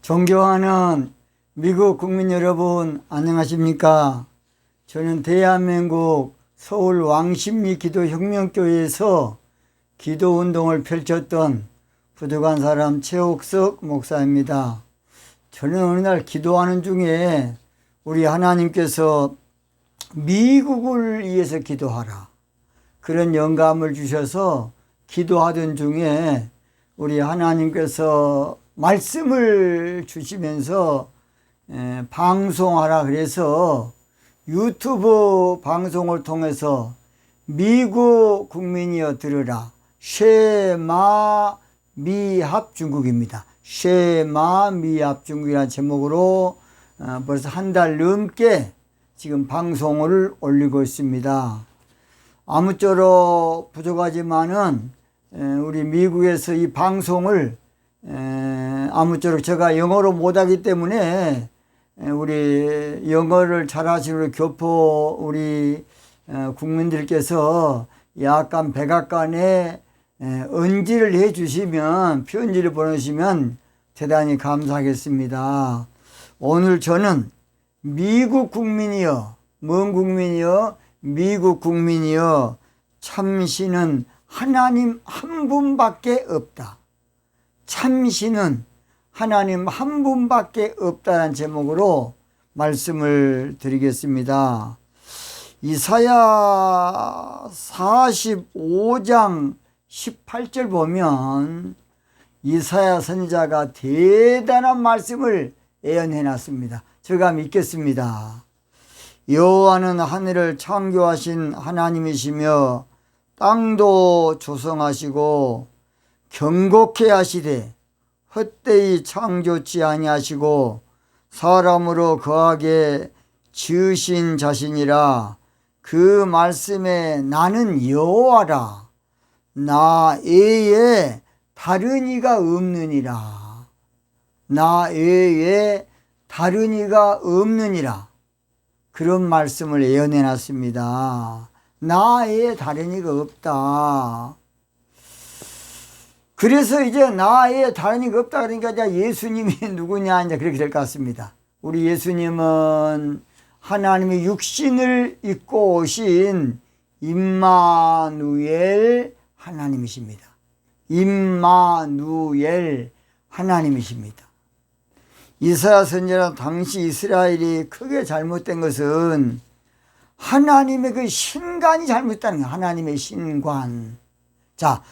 존경하는 미국 국민 여러분, 안녕하십니까? 저는 대한민국 서울 왕십리 기도혁명교회에서 기도운동을 펼쳤던 부족한 사람 최옥석 목사입니다. 저는 어느 날 기도하는 중에 우리 하나님께서 미국을 위해서 기도하라, 그런 영감을 주셔서 기도하던 중에 우리 하나님께서 말씀을 주시면서 방송하라 그래서 유튜브 방송을 통해서 미국 국민이여 들으라, 쉐마 미합 중국입니다. 쉐마 미합 중국이라는 제목으로 벌써 한 달 넘게 지금 방송을 올리고 있습니다. 아무쪼록 부족하지만은 우리 미국에서 이 방송을 아무쪼록 제가 영어로 못하기 때문에 우리 영어를 잘하시는 우리 교포 우리 국민들께서 약간 백악관에 언지를 해 주시면, 편지를 보내시면 대단히 감사하겠습니다. 오늘 저는 미국 국민이여, 뭔 국민이여? 미국 국민이여, 참신은 하나님 한 분밖에 없다. 참신은 하나님 한 분밖에 없다는 제목으로 말씀을 드리겠습니다. 이사야 45장 18절 보면 이사야 선지자가 대단한 말씀을 예언해 놨습니다. 제가 믿겠습니다. 여호와는 하늘을 창조하신 하나님이시며 땅도 조성하시고 경고케 하시되 헛되이 창조치 아니하시고 사람으로 거하게 지으신 자신이라. 그 말씀에 나는 여호와라, 나 외에 다른 이가 없느니라. 나 외에 다른 이가 없느니라. 그런 말씀을 예언해 놨습니다. 나 외에 다른 이가 없다. 그래서 이제 나 외에 다른 이가 없다 그러니까 이제 예수님이 누구냐 이제 그렇게 될 것 같습니다. 우리 예수님은 하나님의 육신을 입고 오신 임마누엘 하나님이십니다. 임마누엘 하나님이십니다. 이사야 선지자 당시 이스라엘이 크게 잘못된 것은 하나님의 그 신관이 잘못됐다는 거예요. 하나님의 신관. 자,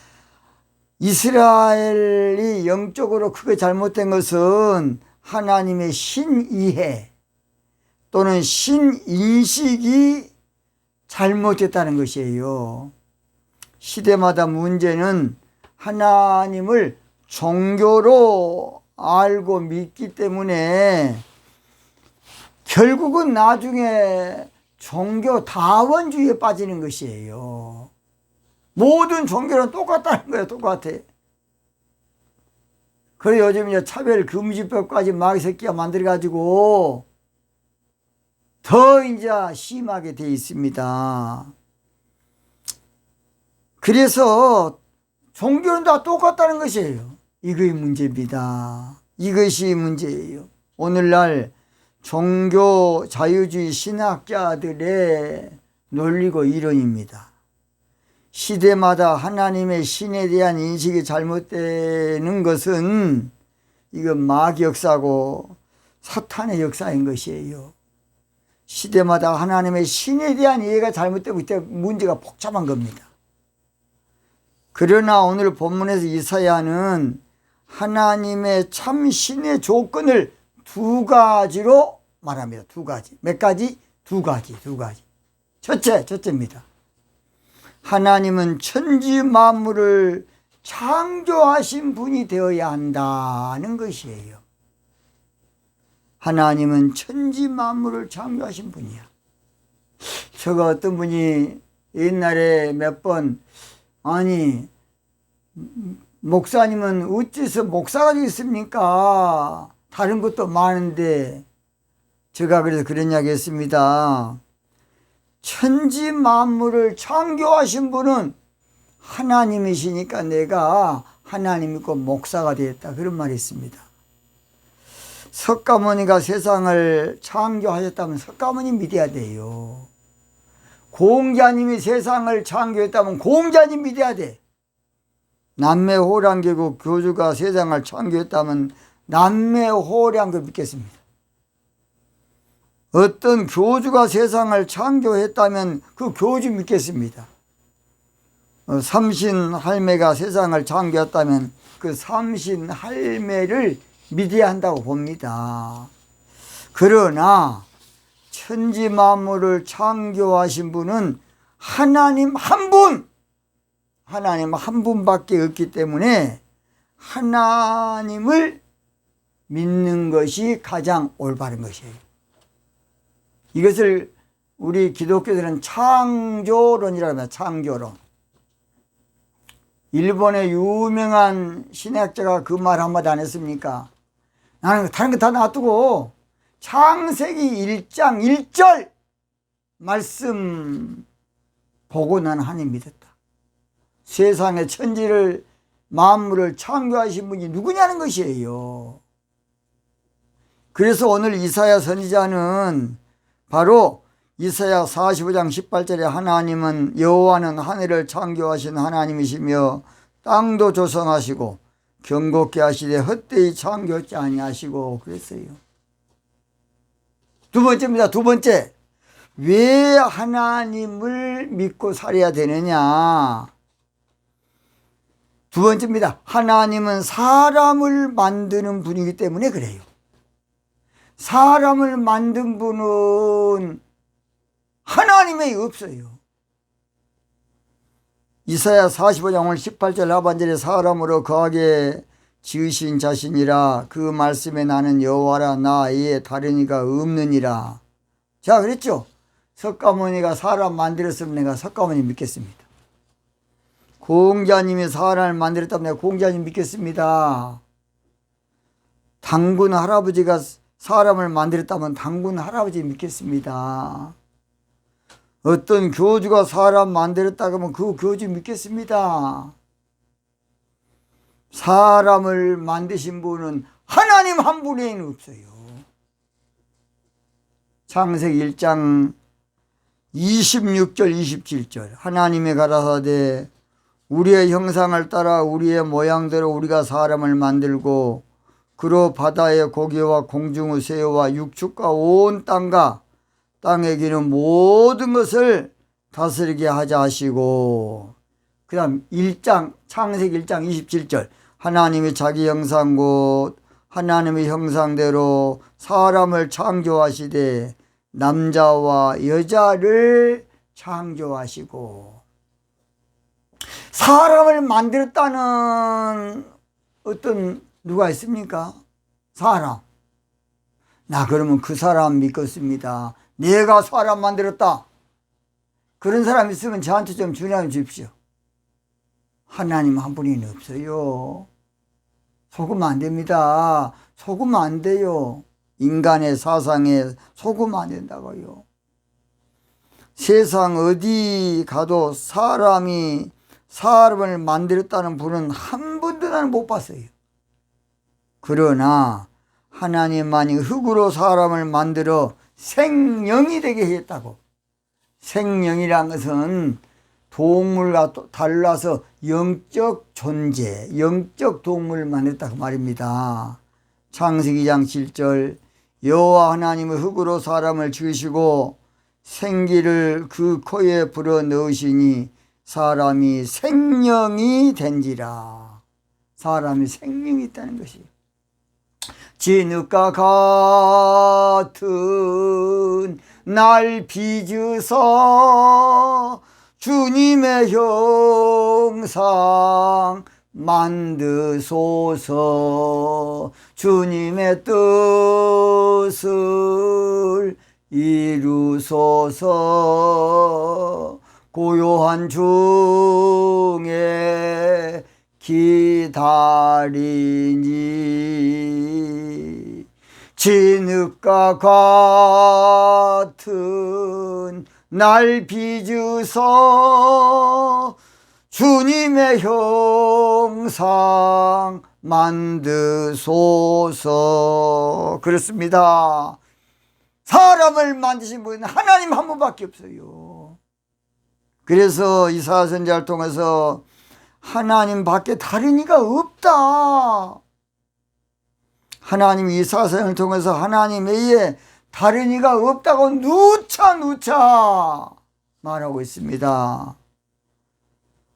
이스라엘이 영적으로 크게 잘못된 것은 하나님의 신이해 또는 신인식이 잘못됐다는 것이에요. 시대마다 문제는 하나님을 종교로 알고 믿기 때문에 결국은 나중에 종교 다원주의에 빠지는 것이에요. 모든 종교는 똑같다는 거예요. 똑같아. 그래 요즘 이제 차별 금지법까지 마귀새끼가 만들어가지고 더 이제 심하게 돼 있습니다. 그래서 종교는 다 똑같다는 것이에요. 이것이 문제입니다. 이것이 문제예요. 오늘날 종교 자유주의 신학자들의 논리고 이론입니다. 시대마다 하나님의 신에 대한 인식이 잘못되는 것은 이건 마귀 역사고 사탄의 역사인 것이에요. 시대마다 하나님의 신에 대한 이해가 잘못되고 이때 문제가 복잡한 겁니다. 그러나 오늘 본문에서 이사야는 하나님의 참 신의 조건을 두 가지로 말합니다. 두 가지. 몇 가지? 두 가지. 첫째입니다. 하나님은 천지 만물을 창조하신 분이 되어야 한다는 것이에요. 하나님은 천지 만물을 창조하신 분이야. 제가 어떤 분이 옛날에 몇 번, 아니 목사님은 어째서 목사가 되겠습니까? 다른 것도 많은데. 제가 그래서 그런 이야기 했습니다. 천지 만물을 창조하신 분은 하나님이시니까 내가 하나님 믿고 목사가 되었다, 그런 말이 있습니다. 석가모니가 세상을 창조하셨다면 석가모니 믿어야 돼요. 공자님이 세상을 창조했다면 공자님 믿어야 돼. 남매호랑개국 교주가 세상을 창조했다면 남매호랑교 믿겠습니다. 어떤 교주가 세상을 창조했다면 그 교주 믿겠습니다. 삼신할매가 세상을 창조했다면 그 삼신할매를 믿어야 한다고 봅니다. 그러나 천지 만물을 창조하신 분은 하나님 한 분, 하나님 한 분밖에 없기 때문에 하나님을 믿는 것이 가장 올바른 것이에요. 이것을 우리 기독교들은 창조론이라고 합니다. 창조론. 일본의 유명한 신학자가 그 말 한마디 안 했습니까? 나는 다른 거 다 놔두고 창세기 1장 1절 말씀 보고 나는 하나님 믿었다. 세상의 천지를 만물을 창조하신 분이 누구냐는 것이에요. 그래서 오늘 이사야 선지자는 바로 이사야 45장 18절에 하나님은 여호와는 하늘을 창조하신 하나님이시며 땅도 조성하시고 경곡케 하시되 헛되이 창조하지 아니하시고 그랬어요. 두 번째입니다. 두 번째, 왜 하나님을 믿고 살아야 되느냐? 두 번째입니다. 하나님은 사람을 만드는 분이기 때문에 그래요. 사람을 만든 분은 하나님이 없어요. 이사야 45장 오늘 18절 하반절에 사람으로 거하게 지으신 자신이라 그 말씀에 나는 여호와라 나 이에 다른 이가 없느니라. 자, 그랬죠. 석가모니가 사람 만들었으면 내가 석가모니 믿겠습니다. 공자님이 사람을 만들었다면 내가 공자님 믿겠습니다. 당군 할아버지가 사람을 만들었다면 당군 할아버지 믿겠습니다. 어떤 교주가 사람 만들었다고 하면 그 교주 믿겠습니다. 사람을 만드신 분은 하나님 한 분 외에는 없어요. 창세기 1장 26절 27절 하나님이 가라사대 우리의 형상을 따라 우리의 모양대로 우리가 사람을 만들고 그로 바다의 고기와 공중의 새와 육축과 온 땅과 땅에 기는 모든 것을 다스리게 하자 하시고, 그 다음 1장 창세기 1장 27절 하나님이 자기 형상 곧 하나님의 형상대로 사람을 창조하시되 남자와 여자를 창조하시고. 사람을 만들었다는 어떤 누가 있습니까? 사람. 나 그러면 그 사람 믿겠습니다. 내가 사람 만들었다. 그런 사람 있으면 저한테 좀 전화 주십시오. 하나님 한 분이 없어요. 속으면 안 됩니다. 속으면 안 돼요. 인간의 사상에 속으면 안 된다고요. 세상 어디 가도 사람을 만들었다는 분은 한 번도 나는 못 봤어요. 그러나 하나님만이 흙으로 사람을 만들어 생명이 되게 했다고. 생명이란 것은 동물과 달라서 영적 존재, 영적 동물을 만들었다고 말입니다. 창세기 2장 7절 여호와 하나님은 흙으로 사람을 지으시고 생기를 그 코에 불어 넣으시니 사람이 생명이 된지라. 사람이 생명이 있다는 것이에요. 진흙과 같은 날 빚으서 주님의 형상 만드소서. 주님의 뜻을 이루소서. 고요한 중에 기다리니 진흙과 같은 날 빚으서 주님의 형상 만드소서. 그렇습니다. 사람을 만드신 분은 하나님 한 분밖에 없어요. 그래서 이사야 선지자를 통해서 하나님 밖에 다른 이가 없다. 하나님 이사야 선지자를 통해서 하나님 외에 다른 이가 없다고 누차 말하고 있습니다.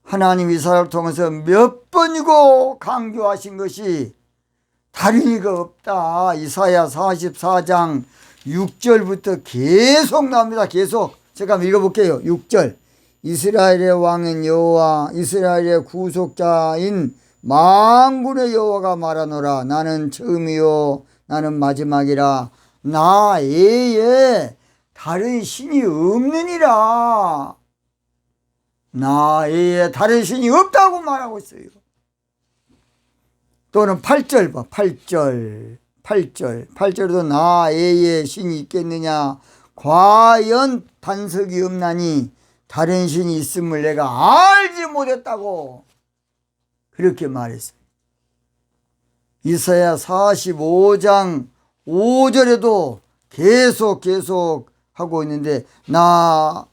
하나님 이사야를 통해서 몇 번이고 강조하신 것이 다른 이가 없다. 이사야 44장 6절부터 계속 나옵니다. 계속 제가 한번 읽어볼게요. 6절. 이스라엘의 왕인 여호와, 이스라엘의 구속자인 만군의 여호와가 말하노라. 나는 처음이요 나는 마지막이라. 나 외에 다른 신이 없느니라. 나 외에 다른 신이 없다고 말하고 있어요. 또는 8절 봐. 8절에도 나 외에 신이 있겠느냐. 과연 반석이 없나니 다른 신이 있음을 내가 알지 못했다고 그렇게 말했어요. 이사야 45장 5절에도 계속 하고 있는데 나는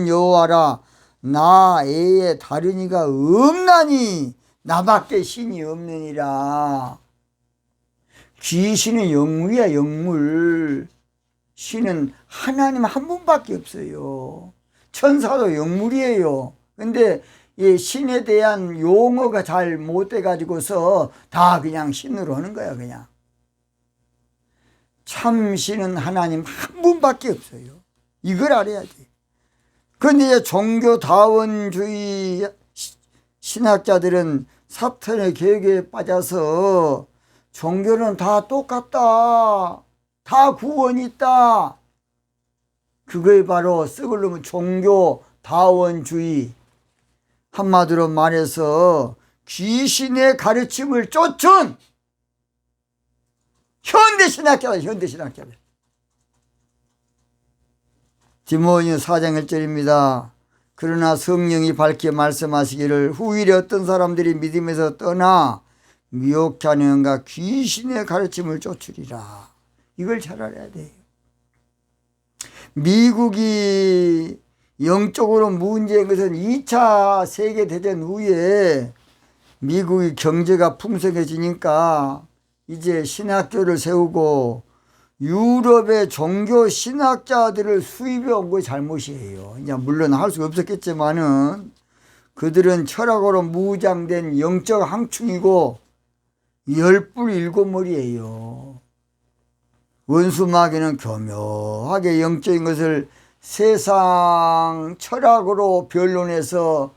여호와라. 나 외에 다른 이가 없나니 나밖에 신이 없느니라. 귀신은 영물이야, 영물. 신은 하나님 한 분밖에 없어요. 천사도 영물이에요. 근데 이 신에 대한 용어가 잘 못돼 가지고서 다 그냥 신으로 하는 거야. 그냥 참 신은 하나님 한 분밖에 없어요. 이걸 알아야 돼. 그런데 이제 종교다원주의 신학자들은 사탄의 계획에 빠져서 종교는 다 똑같다, 다 구원이 있다. 그거에 바로 썩을 놈은 종교다원주의. 한마디로 말해서 귀신의 가르침을 쫓은 현대신학자들. 디모데 4장 1절입니다. 그러나 성령이 밝게 말씀하시기를 후일에 어떤 사람들이 믿음에서 떠나 미혹해 하는 가 귀신의 가르침을 쫓으리라. 이걸 잘 알아야 돼요. 미국이 영적으로 문제인 것은 2차 세계대전 후에 미국의 경제가 풍성해지니까 이제 신학교를 세우고 유럽의 종교 신학자들을 수입해 온 거 잘못이에요. 이제 물론 할 수 없었겠지만은 그들은 철학으로 무장된 영적 항충이고 열불 일곱머리예요. 원수마귀는 교묘하게 영적인 것을 세상 철학으로 변론해서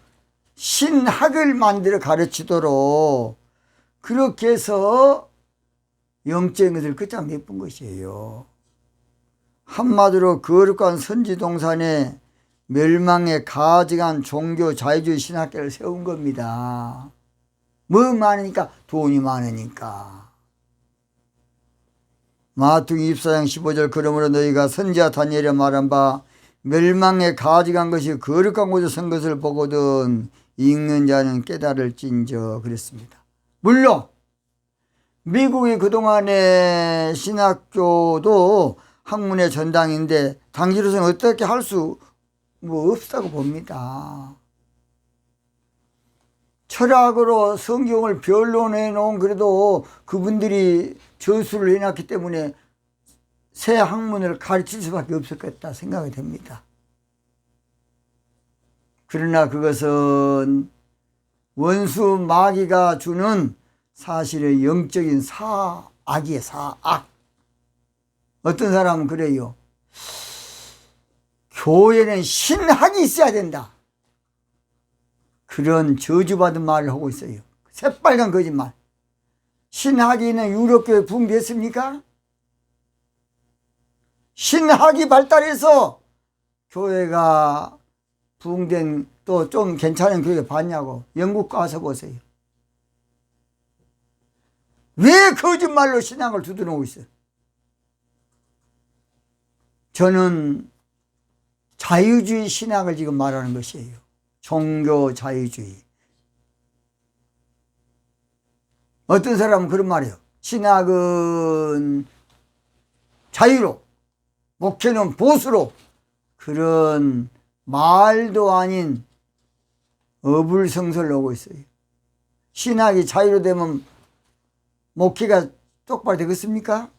신학을 만들어 가르치도록 그렇게 해서 영적인 것을 끝장 내쁜 것이에요. 한마디로 거룩한 선지동산에 멸망에 가증한 종교 자유주의 신학계를 세운 겁니다. 뭐 많으니까? 돈이 많으니까. 마태복음 24장 15절 그러므로 너희가 선지자 다니엘이 말한 바 멸망에 가증한 것이 거룩한 곳에 선 것을 보거든 읽는 자는 깨달을진저 그랬습니다. 물론 미국이 그동안의 신학교도 학문의 전당인데 당시로서는 어떻게 할 수 없다고 봅니다. 철학으로 성경을 변론해 놓은 그래도 그분들이 저수를 해놨기 때문에 새 학문을 가르칠 수밖에 없었겠다 생각이 됩니다. 그러나 그것은 원수 마귀가 주는 사실의 영적인 사악이에요. 사악. 어떤 사람은 그래요. 교회는 신학이 있어야 된다. 그런 저주받은 말을 하고 있어요. 새빨간 거짓말. 신학이 있는 유럽교회 붕괴했습니까? 신학이 발달해서 교회가 붕된 또 좀 괜찮은 교회 봤냐고. 영국 가서 보세요. 왜 거짓말로 신앙을 두드러고 있어요? 저는 자유주의 신학을 지금 말하는 것이에요. 종교 자유주의. 어떤 사람은 그런 말이에요. 신학은 자유로, 목회는 보수로. 그런 말도 아닌 어불성설을 하고 있어요. 신학이 자유로 되면 목회가 똑바로 되겠습니까?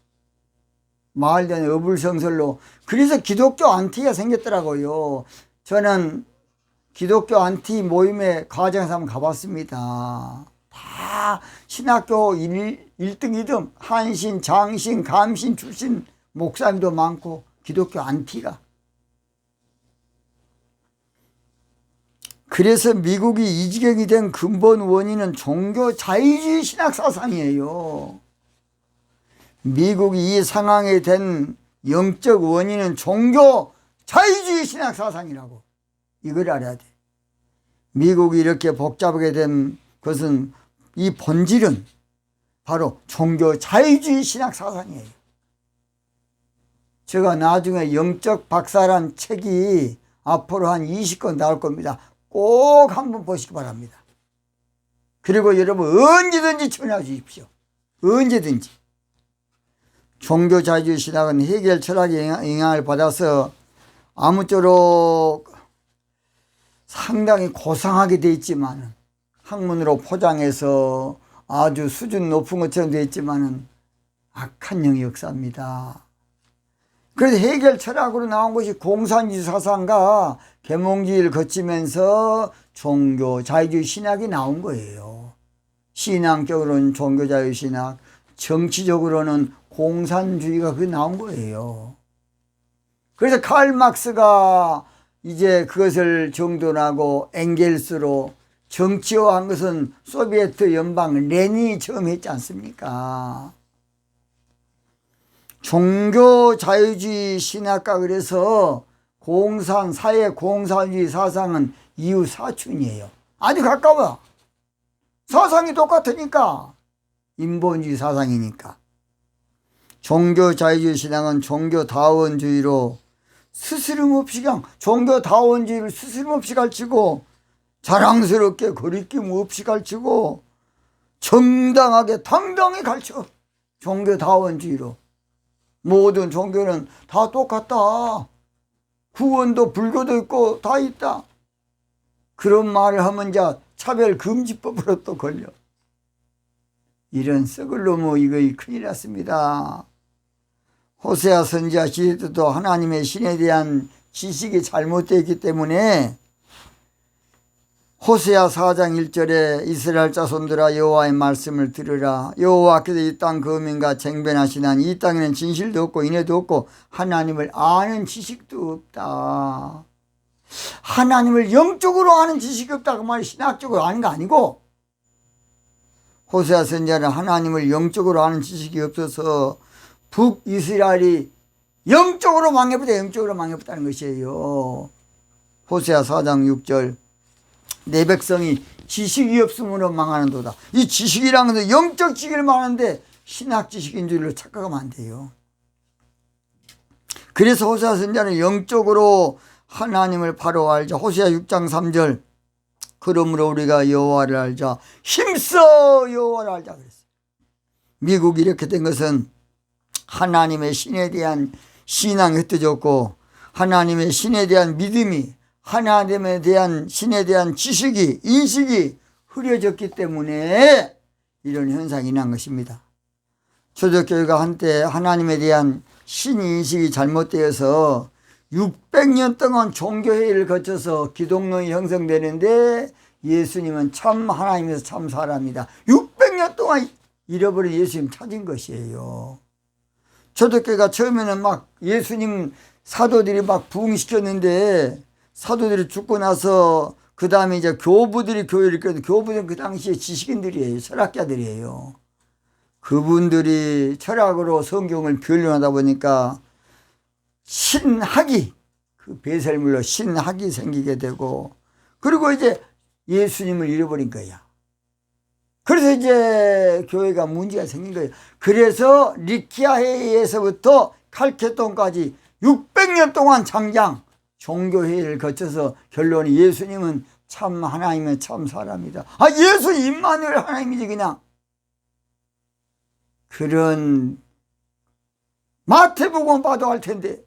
말도 아닌 어불성설로. 그래서 기독교 안티가 생겼더라고요. 저는 기독교 안티 모임에 과정에서 한번 가봤습니다. 다 신학교 1등, 2등, 한신, 장신, 감신 출신 목사님도 많고 기독교 안티가. 그래서 미국이 이 지경이 된 근본 원인은 종교 자유주의 신학 사상이에요. 미국이 이 상황에 된 영적 원인은 종교 자유주의 신학 사상이라고. 이걸 알아야 돼. 미국이 이렇게 복잡하게 된 것은, 이 본질은 바로 종교 자유주의 신학 사상이에요. 제가 나중에 영적 박사란 책이 앞으로 한 20권 나올 겁니다. 꼭 한번 보시기 바랍니다. 그리고 여러분 언제든지 전화 주십시오. 언제든지. 종교 자유주의 신학은 해결 철학의 영향을 받아서 아무쪼록 상당히 고상하게 되어 있지만, 학문으로 포장해서 아주 수준 높은 것처럼 되어 있지만 악한 영의 역사입니다. 그래서 해결 철학으로 나온 것이 공산주의 사상과 계몽주의를 거치면서 종교 자유주의 신학이 나온 거예요. 신앙적으로는 종교 자유주의 신학, 정치적으로는 공산주의가 그게 나온 거예요. 그래서 칼 막스가 이제 그것을 정돈하고 엥겔스로 정치화한 것은 소비에트 연방 레닌이 처음 했지 않습니까? 종교 자유주의 신학과 그래서 사회 공산주의 사상은 이후 사춘이에요. 아주 가까워. 사상이 똑같으니까. 인본주의 사상이니까. 종교 자유주의 신앙은 종교다원주의로 스스럼없이 그냥 종교다원주의를 스스럼없이 가르치고, 자랑스럽게 거리낌 없이 가르치고, 정당하게 당당히 가르쳐. 종교다원주의로. 모든 종교는 다 똑같다. 구원도 불교도 있고 다 있다. 그런 말을 하면 이제 차별금지법으로 또 걸려. 이런 썩을 놈의 이거 큰일 났습니다. 호세아 선지자 시대도 하나님의 신에 대한 지식이 잘못되어 있기 때문에 호세아 4장 1절에 이스라엘 자손들아 여호와의 말씀을 들으라. 여호와께서 이 땅 거민과 쟁변하시나니 이 땅에는 진실도 없고 인애도 없고 하나님을 아는 지식도 없다. 하나님을 영적으로 아는 지식이 없다. 그 말이 신학적으로 아는 거 아니고, 호세아 선지자는 하나님을 영적으로 아는 지식이 없어서 북이스라엘이 영적으로 망해버렸다는 것이에요. 호세아 4장 6절 내 백성이 지식이 없으므로 망하는도다. 이 지식이라는 것은 영적 지식을 말하는데 신학 지식인 줄로 착각하면 안 돼요. 그래서 호세아 선지자는 영적으로 하나님을 바로 알자. 호세아 6장 3절 그러므로 우리가 여호와를 알자. 힘써 여호와를 알자 그랬어요. 미국이 이렇게 된 것은 하나님의 신에 대한 신앙이 흩어졌고, 하나님의 신에 대한 믿음이, 하나님에 대한 신에 대한 지식이, 인식이 흐려졌기 때문에 이런 현상이 난 것입니다. 초대교회가 한때 하나님에 대한 신인식이 잘못되어서 600년 동안 종교회의를 거쳐서 기독론이 형성되는데, 예수님은 참 하나님에서 참 사람이다. 600년 동안 잃어버린 예수님 찾은 것이에요. 초대교회가 처음에는 막 예수님 사도들이 막 부흥시켰는데, 사도들이 죽고 나서 그 다음에 이제 교부들이 교회를 이끌었는데, 교부들은 그 당시에 지식인들이에요. 철학자들이에요. 그분들이 철학으로 성경을 변론하다 보니까 신학이, 그 배설물로 신학이 생기게 되고, 그리고 이제 예수님을 잃어버린 거야. 그래서 이제 교회가 문제가 생긴 거예요. 그래서 리키아 회의에서부터 칼케돈까지 600년 동안 장장 종교회의를 거쳐서 결론이 예수님은 참 하나님의 참 사람이다. 아, 예수 임마누엘 하나님이지 그냥. 그런 마태복음 봐도 알 텐데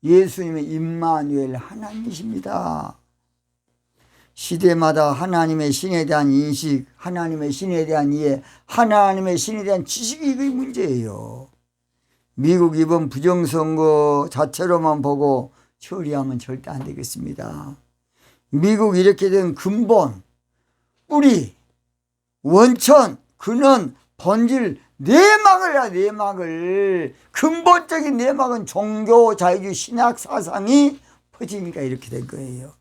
예수님의 임마누엘 하나님이십니다. 시대마다 하나님의 신에 대한 인식, 하나님의 신에 대한 이해, 하나님의 신에 대한 지식이 그 문제예요. 미국 이번 부정선거 자체로만 보고 처리하면 절대 안 되겠습니다. 미국 이렇게 된 근본, 뿌리, 원천, 근원, 본질, 내막을 해야 내막을. 근본적인 내막은 종교, 자유주의, 신학 사상이 퍼지니까 이렇게 된 거예요.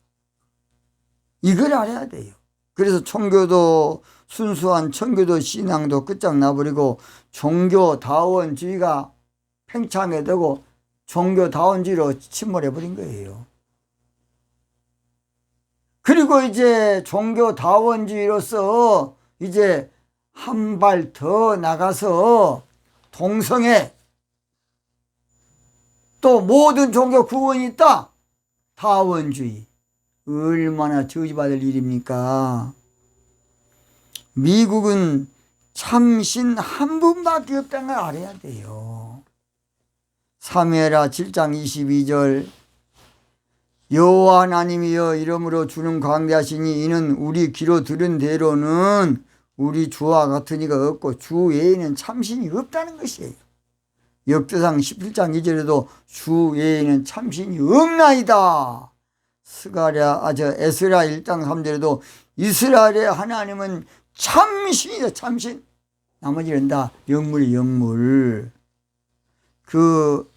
이걸 알아야 돼요. 그래서 청교도, 순수한 청교도 신앙도 끝장나버리고 종교다원주의가 팽창해되고 종교다원주의로 침몰해버린 거예요. 그리고 이제 종교다원주의로서 이제 한 발 더 나가서 동성애, 또 모든 종교 구원이 있다, 다원주의. 얼마나 저주받을 일입니까? 미국은 참신 한 분밖에 없다는 걸 알아야 돼요. 사무엘하 7장 22절 여호와 하나님이여 이름으로 주는 광대하시니 이는 우리 귀로 들은 대로는 우리 주와 같은 이가 없고 주 외에는 참신이 없다는 것이에요. 역대상 17장 2절에도 주 외에는 참신이 없나이다. 에스라 1장 3절에도 이스라엘의 하나님은 참신이다. 참신. 나머지는 다 영물이 영물. 그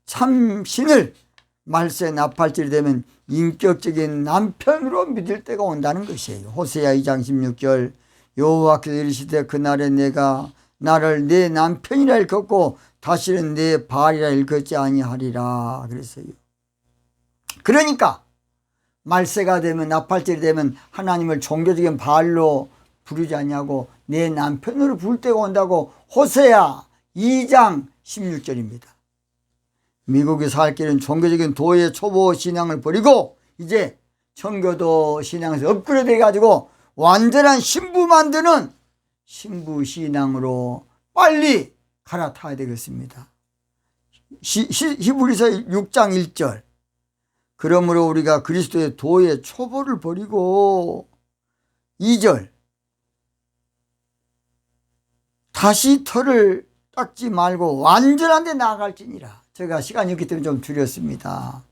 참신을 말세 나팔절이 되면 인격적인 남편으로 믿을 때가 온다는 것이에요. 호세아 2장 16절 여호와께서 이르시되 그날에 내가 나를 내 남편이라 일컫고 다시는 내 바알이라 일컫지 아니하리라 그랬어요. 그러니까 말세가 되면 나팔절이 되면 하나님을 종교적인 바알로 부르지 않냐고 내 남편으로 부를 때가 온다고 호세아 2장 16절입니다. 미국이 살 길은 종교적인 도의 초보 신앙을 버리고 이제 청교도 신앙에서 업그레이드 해가지고 완전한 신부 만드는 신부 신앙으로 빨리 갈아타야 되겠습니다. 히브리서 6장 1절 그러므로 우리가 그리스도의 도의 초보를 버리고 2절 다시 털을 닦지 말고 완전한 데 나아갈지니라. 제가 시간이 없기 때문에 좀 줄였습니다.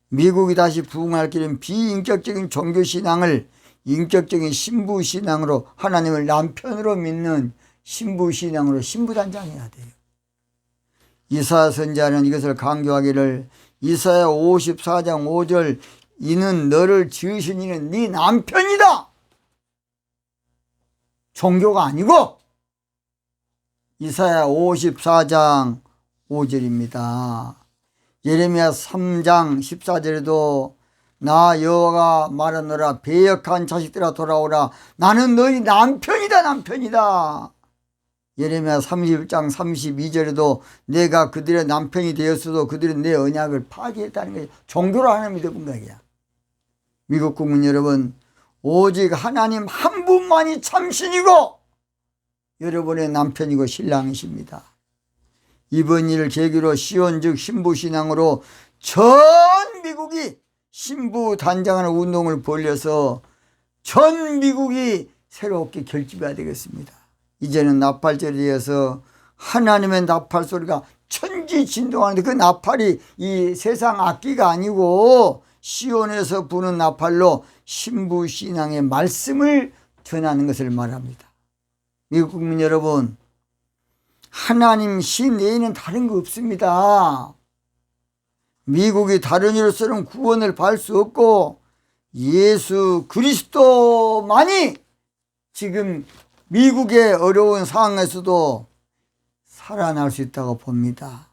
미국이 다시 부흥할 길은 비인격적인 종교신앙을 인격적인 신부신앙으로 하나님을 남편으로 믿는 신부신앙으로 신부단장해야 돼요. 이사야 선지자는 이것을 강조하기를 이사야 54장 5절 이는 너를 지으신 이는 네 남편이다. 종교가 아니고 이사야 54장 5절입니다. 예레미야 3장 14절에도 나 여호와가 말하노라 배역한 자식들아 돌아오라 나는 너희 남편이다 남편이다. 예레미야 31장 32절에도 내가 그들의 남편이 되었어도 그들은 내 언약을 파기했다는 거예요. 종교로 하나님 믿어본 거야. 미국 국민 여러분 오직 하나님 한 분만이 참신이고 여러분의 남편이고 신랑이십니다. 이번 일을 계기로 시온 즉 신부신앙으로 전 미국이 신부 단장하는 운동을 벌려서 전 미국이 새롭게 결집해야 되겠습니다. 이제는 나팔절에 대해서 하나님의 나팔 소리가 천지진동하는데 그 나팔이 이 세상 악기가 아니고 시온에서 부는 나팔로 신부신앙의 말씀을 전하는 것을 말합니다. 미국 국민 여러분 하나님 신 외에는 다른 거 없습니다. 미국이 다른 이로서는 구원을 받을 수 없고 예수 그리스도만이 지금 미국의 어려운 상황에서도 살아날 수 있다고 봅니다.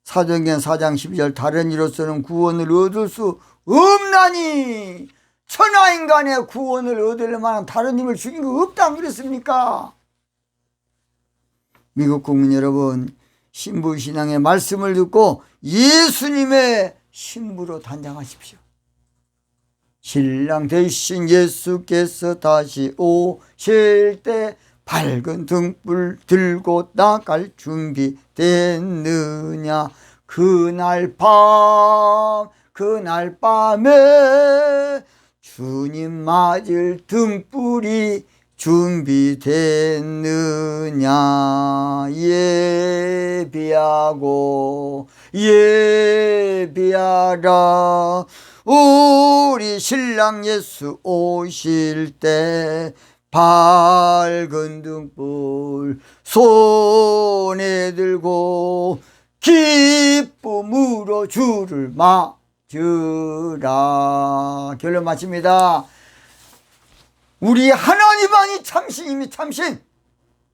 사도행전 4장 12절 다른 이로서는 구원을 얻을 수 없나니 천하인간의 구원을 얻을 만한 다른 힘을 주신 거 없다 안 그랬습니까? 미국 국민 여러분 신부신앙의 말씀을 듣고 예수님의 신부로 단장하십시오. 신랑 되신 예수께서 다시 오실 때 밝은 등불 들고 나갈 준비 됐느냐. 그날 밤에 주님 맞을 등불이 준비됐느냐. 예비하라. 우리 신랑 예수 오실 때 밝은 등불 손에 들고 기쁨으로 주를 맞으라. 결론 마칩니다. 우리 하나님만이 참신이니 참신,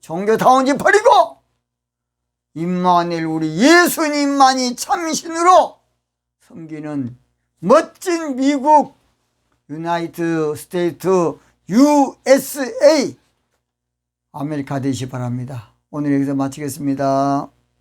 종교다운지 버리고 임마누엘 우리 예수님만이 참신으로 섬기는 멋진 미국 유나이티드 스테이트 USA 아메리카 되시 바랍니다. 오늘 여기서 마치겠습니다.